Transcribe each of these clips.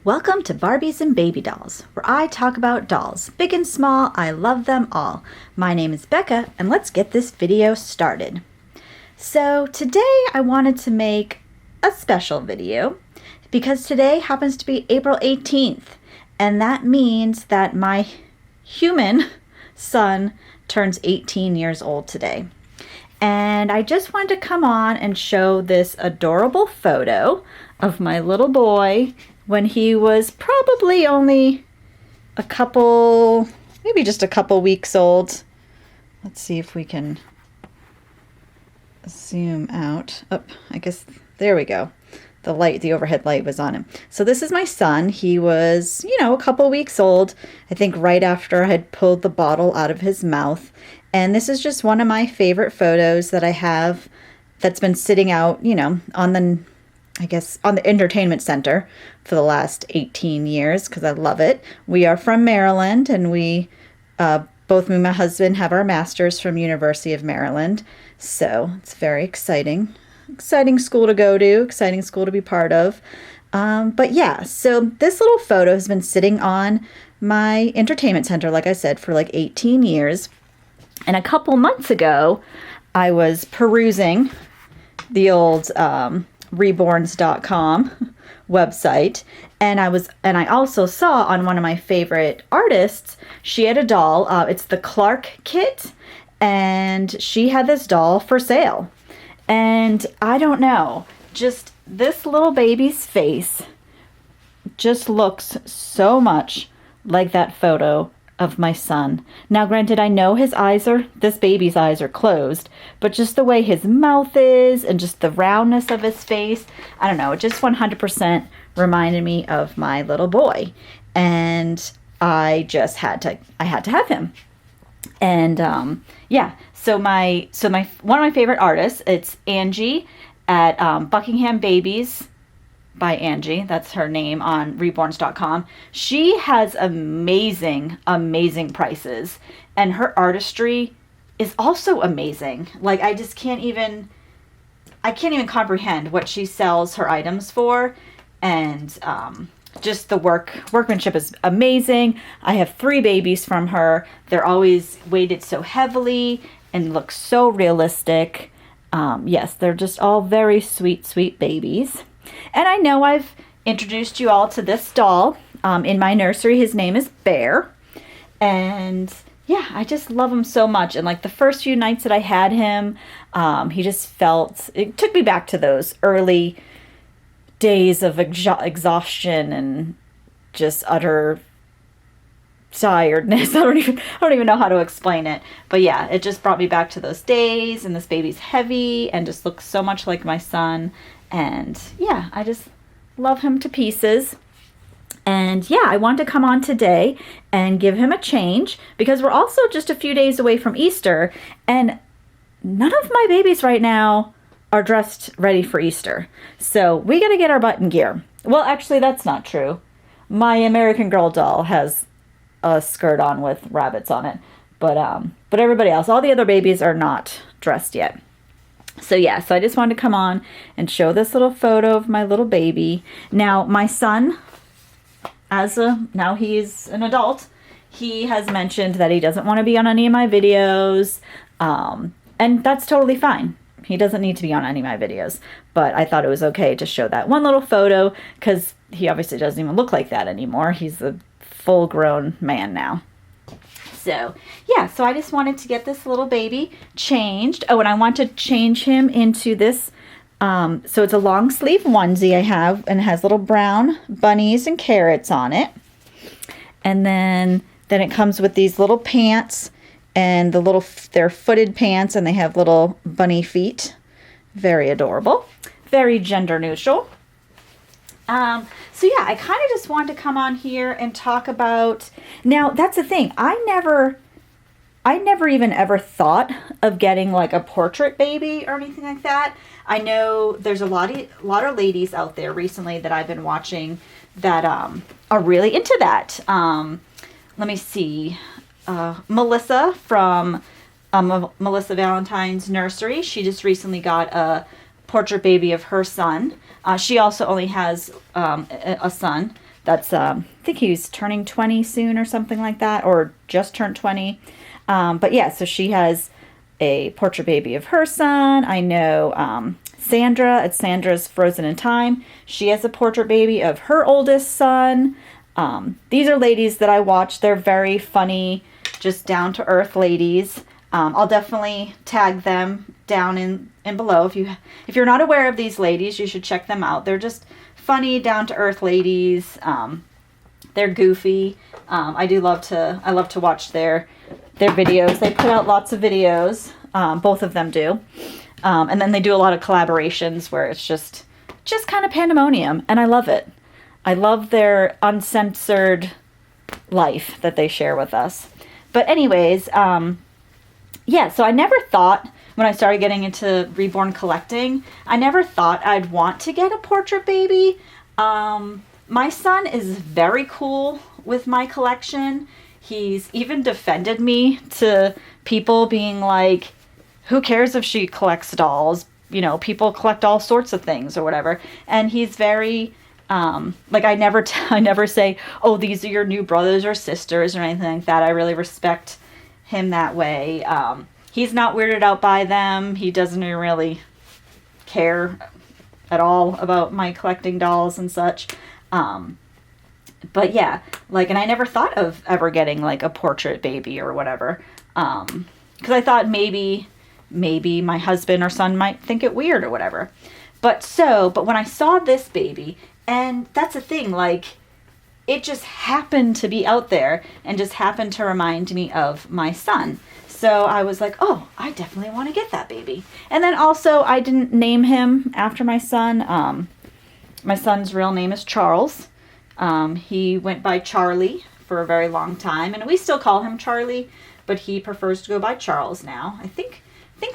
Welcome to Barbies and Baby Dolls, where I talk about dolls. Big and small, I love them all. My name is Becca, and let's get this video started. So today I wanted to make a special video because today happens to be April 18th, and that means that my human son turns 18 years old today. And I just wanted to come on and show this adorable photo of my little boy when he was probably only maybe just a couple weeks old. Let's see if we can zoom out. Oh, I guess, there we go. The overhead light was on him. So this is my son. He was, a couple weeks old, I think right after I had pulled the bottle out of his mouth. And this is just one of my favorite photos that I have that's been sitting out, on the entertainment center for the last 18 years because I love it. We are from Maryland, and we, both me and my husband, have our masters from University of Maryland. So it's very exciting. Exciting school to go to, exciting school to be part of. But yeah, so this little photo has been sitting on my entertainment center, like I said, for like 18 years. And a couple months ago, I was perusing the old reborns.com website, and I also saw on one of my favorite artists, she had a doll. It's the Clark kit, and she had this doll for sale. And I don't know, just this little baby's face just looks so much like that photo of my son. Now, granted, I know this baby's eyes are closed, but just the way his mouth is and just the roundness of his face, I don't know, it just 100% reminded me of my little boy. And I just had to have him. And so one of my favorite artists, it's Angie at Buckingham Babies by Angie. That's her name on reborns.com. She has amazing prices, and her artistry is also amazing. Like, I can't even comprehend what she sells her items for. And just the workmanship is amazing. I have 3 babies from her. They're always weighted so heavily and look so realistic. Yes, they're just all very sweet babies. And I know I've introduced you all to this doll in my nursery. His name is Bear. And yeah, I just love him so much. And like the first few nights that I had him, it took me back to those early days of exhaustion and just utter tiredness. I don't even know how to explain it. But yeah, it just brought me back to those days, and this baby's heavy and just looks so much like my son. And yeah, I just love him to pieces. And yeah, I want to come on today and give him a change because we're also just a few days away from Easter, and none of my babies right now are dressed ready for Easter. So we got to get our butt in gear. Well, actually, that's not true. My American Girl doll has a skirt on with rabbits on it. But everybody else, all the other babies are not dressed yet. So yeah, so I just wanted to come on and show this little photo of my little baby. Now, my son, now he's an adult, he has mentioned that he doesn't want to be on any of my videos. And that's totally fine. He doesn't need to be on any of my videos. But I thought it was okay to show that one little photo because he obviously doesn't even look like that anymore. He's a full-grown man now. So, yeah, so I just wanted to get this little baby changed. Oh, and I want to change him into this. So it's a long sleeve onesie I have, and it has little brown bunnies and carrots on it. And then it comes with these little pants, and they're footed pants, and they have little bunny feet. Very adorable. Very gender neutral. So yeah, I kind of just wanted to come on here and talk about, now that's the thing, I never even ever thought of getting like a portrait baby or anything like that. I know there's a lot of ladies out there recently that I've been watching that are really into that. Let me see, Melissa from Melissa Valentines Nursery, she just recently got a portrait baby of her son. She also only has a son, that's, I think he's turning 20 soon or something like that, or just turned 20. But yeah, so she has a portrait baby of her son. I know Sandra at Sandra's Frozen in Time. She has a portrait baby of her oldest son. These are ladies that I watch. They're very funny, just down-to-earth ladies. I'll definitely tag them down in below. If you're not aware of these ladies, you should check them out. They're just funny, down-to-earth ladies. They're goofy. I love to watch their videos. They put out lots of videos. Both of them do. And then they do a lot of collaborations where it's just kind of pandemonium, and I love it. I love their uncensored life that they share with us. But anyways, yeah, so I never thought, when I started getting into reborn collecting, I never thought I'd want to get a portrait baby. My son is very cool with my collection. He's even defended me to people being like, who cares if she collects dolls? You know, people collect all sorts of things or whatever. And he's very, like I never say, oh, these are your new brothers or sisters or anything like that. I really respect him that way. He's not weirded out by them. He doesn't really care at all about my collecting dolls and such. But yeah, like, and I never thought of ever getting like a portrait baby or whatever. 'Cause I thought maybe my husband or son might think it weird or whatever. But when I saw this baby, and that's the thing, like, it just happened to be out there and just happened to remind me of my son. So I was like, oh, I definitely want to get that baby. And then also, I didn't name him after my son. My son's real name is Charles. He went by Charlie for a very long time, and we still call him Charlie, but he prefers to go by Charles now. I think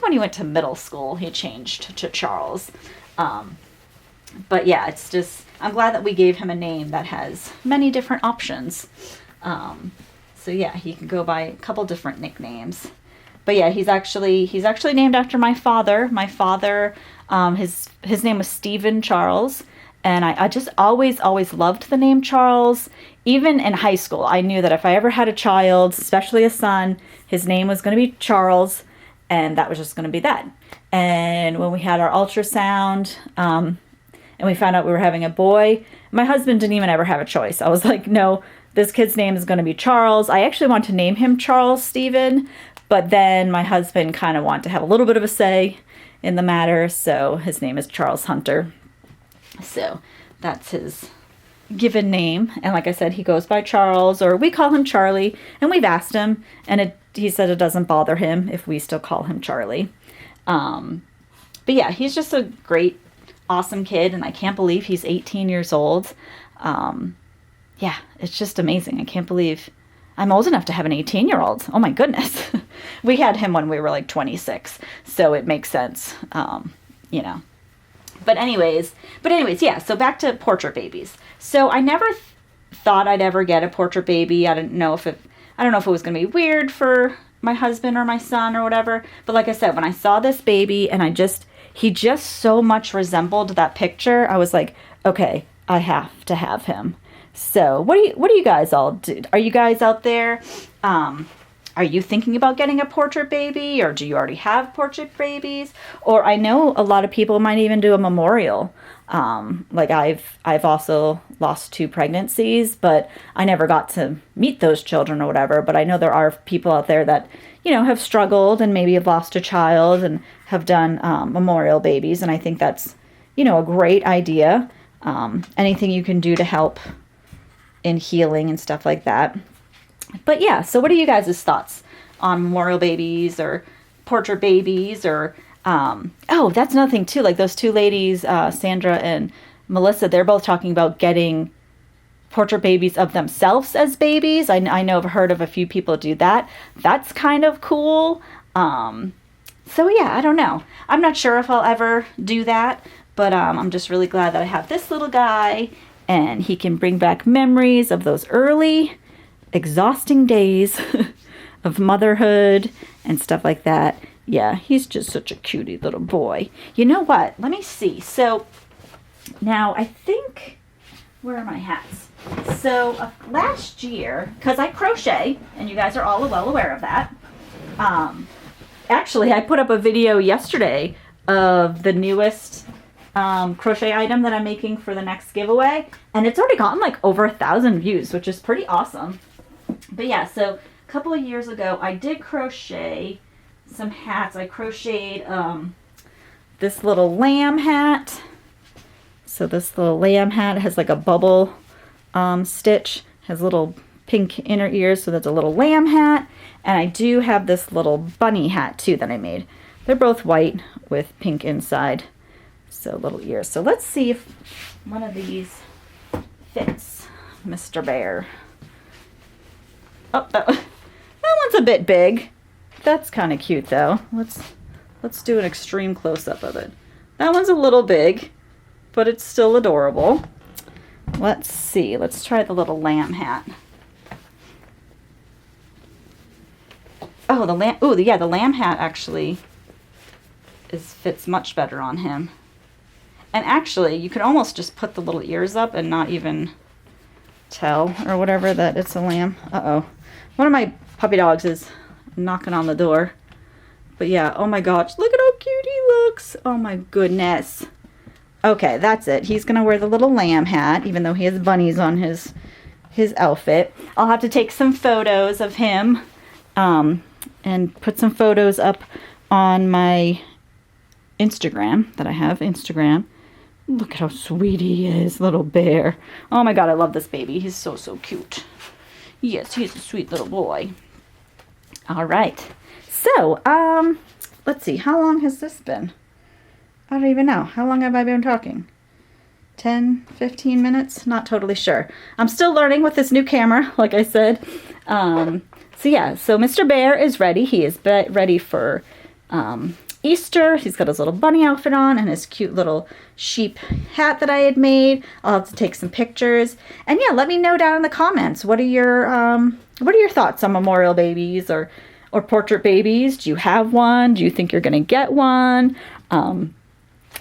when he went to middle school, he changed to Charles. But yeah, it's just, I'm glad that we gave him a name that has many different options. So yeah, he can go by a couple different nicknames. But yeah, he's actually named after my father. My father, his name was Stephen Charles. And I just always loved the name Charles. Even in high school, I knew that if I ever had a child, especially a son, his name was going to be Charles. And that was just going to be that. And when we had our ultrasound, and we found out we were having a boy, my husband didn't even ever have a choice. I was like, no, this kid's name is going to be Charles. I actually want to name him Charles Stephen, but then my husband kind of wanted to have a little bit of a say in the matter, so his name is Charles Hunter. So that's his given name. And like I said, he goes by Charles, or we call him Charlie, and we've asked him, and he said it doesn't bother him if we still call him Charlie. But yeah, he's just a great, awesome kid, and I can't believe he's 18 years old. Yeah, it's just amazing. I can't believe I'm old enough to have an 18-year-old. Oh my goodness. We had him when we were like 26, so it makes sense, you know. But anyways, yeah, so back to portrait babies. So I never thought I'd ever get a portrait baby. I don't know if it was going to be weird for my husband or my son or whatever. But like I said, when I saw this baby and he just so much resembled that picture, I was like, okay, I have to have him. So what do you guys all do? Are you guys out there? Are you thinking about getting a portrait baby, or do you already have portrait babies? Or I know a lot of people might even do a memorial. Like I've also lost 2 pregnancies, but I never got to meet those children or whatever. But I know there are people out there that, you know, have struggled and maybe have lost a child and have done memorial babies. And I think that's, you know, a great idea. Anything you can do to help in healing and stuff like that. But yeah, so what are you guys' thoughts on memorial babies or portrait babies? Or oh, that's another thing too, like those 2 ladies, Sandra and Melissa, they're both talking about getting portrait babies of themselves as babies. I know I've heard of a few people do that. That's kind of cool. So yeah, I don't know. I'm not sure if I'll ever do that, but I'm just really glad that I have this little guy, and he can bring back memories of those early, exhausting days of motherhood and stuff like that. Yeah, he's just such a cutie little boy. You know what? Let me see. So now I think, where are my hats? So last year, because I crochet, and you guys are all well aware of that, actually I put up a video yesterday of the newest crochet item that I'm making for the next giveaway, and it's already gotten like over 1,000 views, which is pretty awesome. But yeah, so a couple of years ago I did crochet some hats. I crocheted this little lamb hat. So this little lamb hat has like a bubble stitch, has little pink inner ears, so that's a little lamb hat. And I do have this little bunny hat too that I made. They're both white with pink inside, so little ears. So let's see if one of these fits Mr. Bear. Oh, that one's a bit big. That's kind of cute though. Let's do an extreme close-up of it. That one's a little big, but it's still adorable. Let's see. Let's try the little lamb hat. Oh, the lamb. Oh, yeah, the lamb hat actually fits much better on him. And actually, you could almost just put the little ears up and not even tell or whatever that it's a lamb. Uh-oh. One of my puppy dogs is knocking on the door. But yeah, oh my gosh, look at how cute he looks. Oh my goodness. Okay, that's it. He's gonna wear the little lamb hat, even though he has bunnies on his outfit. I'll have to take some photos of him and put some photos up on my Instagram that I have. Instagram. Look at how sweet he is, little bear. Oh my god, I love this baby. He's so, so cute. Yes, he's a sweet little boy. All right. So, let's see. How long has this been? I don't even know. How long have I been talking? 10, 15 minutes? Not totally sure. I'm still learning with this new camera, like I said. So yeah, so Mr. Bear is ready. He is ready for Easter. He's got his little bunny outfit on and his cute little sheep hat that I had made. I'll have to take some pictures. And yeah, let me know down in the comments. What are your thoughts on memorial babies or portrait babies? Do you have one? Do you think you're gonna get one?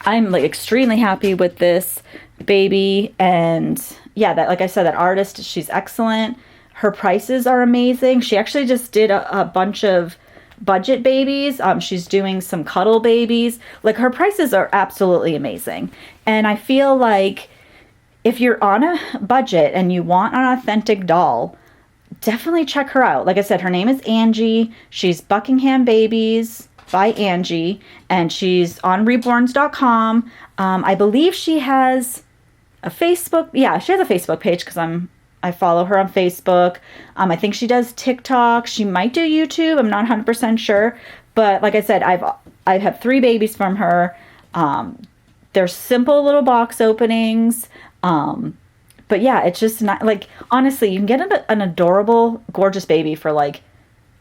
I'm like extremely happy with this baby, and yeah, that, like I said, that artist, she's excellent. Her prices are amazing. She actually just did a bunch of budget babies. She's doing some cuddle babies. Like, her prices are absolutely amazing. And I feel like if you're on a budget and you want an authentic doll, definitely check her out. Like I said, her name is Angie. She's Buckingham Babies by Angie, and she's on reborns.com. I believe she has a Facebook. Yeah, she has a Facebook page because I follow her on Facebook. I think she does TikTok. She might do YouTube. I'm not 100% sure. But like I said, I have 3 babies from her. They're simple little box openings. But yeah, it's just not, like, honestly, you can get an adorable, gorgeous baby for, like,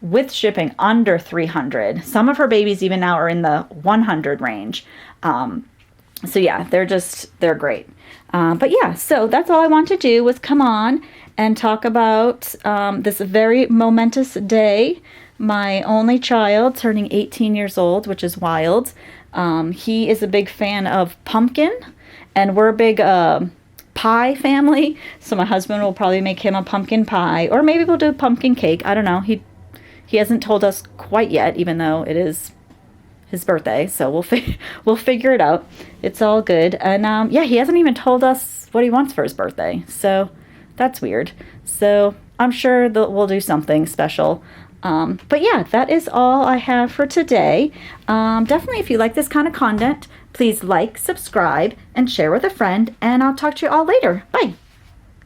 with shipping, under $300. Some of her babies even now are in the $100 range. So yeah, they're great. But yeah, so that's all I want to do was come on and talk about this very momentous day. My only child turning 18 years old, which is wild. He is a big fan of pumpkin, and we're a big pie family. So my husband will probably make him a pumpkin pie, or maybe we'll do a pumpkin cake. I don't know. He hasn't told us quite yet, even though it is his birthday, so we'll figure it out. It's all good. And yeah, he hasn't even told us what he wants for his birthday, so that's weird. So I'm sure that we'll do something special. But yeah, that is all I have for today. Definitely, if you like this kind of content, please like, subscribe, and share with a friend, and I'll talk to you all later. Bye.